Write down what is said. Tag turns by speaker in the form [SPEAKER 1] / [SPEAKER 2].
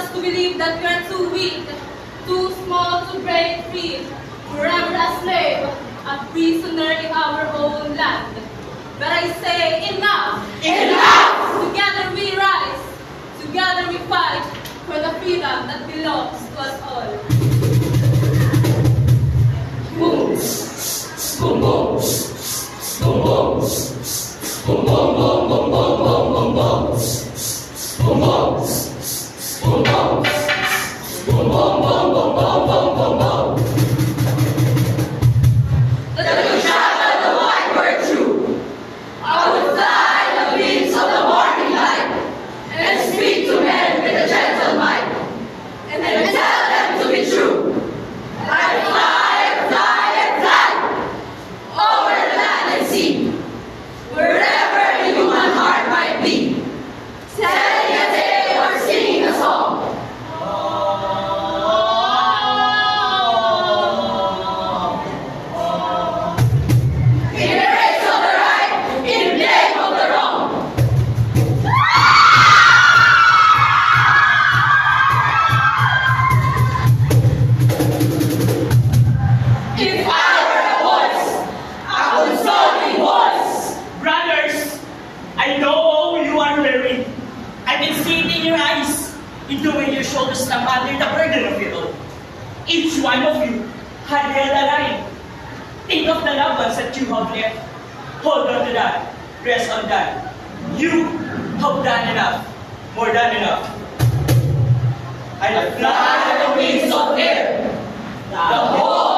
[SPEAKER 1] To believe that we are too weak, too small to break free, forever a slave, a prisoner in our own land. But I say enough!
[SPEAKER 2] Enough!
[SPEAKER 1] Together we rise, together we fight for the freedom that belongs to us all.
[SPEAKER 2] Boom, boom, boom, boom, boom, boom, boom, boom, boom, boom, boom, boom, boom, boom. Boom, boom, boom, boom, boom, boom, boom, boom, boom. The good shot of the white virtue. I would fly the wings of the morning light and speak to men with a gentle mind and tell them to be true. I fly, fly, fly over the land and sea, wherever the human heart might be. Telling a tale or singing a song. In the race of the right, in the name of the wrong. If I were a voice, I would solely voice.
[SPEAKER 3] Brothers, I know you are weary. I can see it in your eyes, in the way your shoulders snap under the burden of it all. Each one of you had held a line. Think of the loved ones that you have left. Hold on to that. Rest on that. You have done enough. More than enough. I fly
[SPEAKER 2] Fly the wings of air. The whole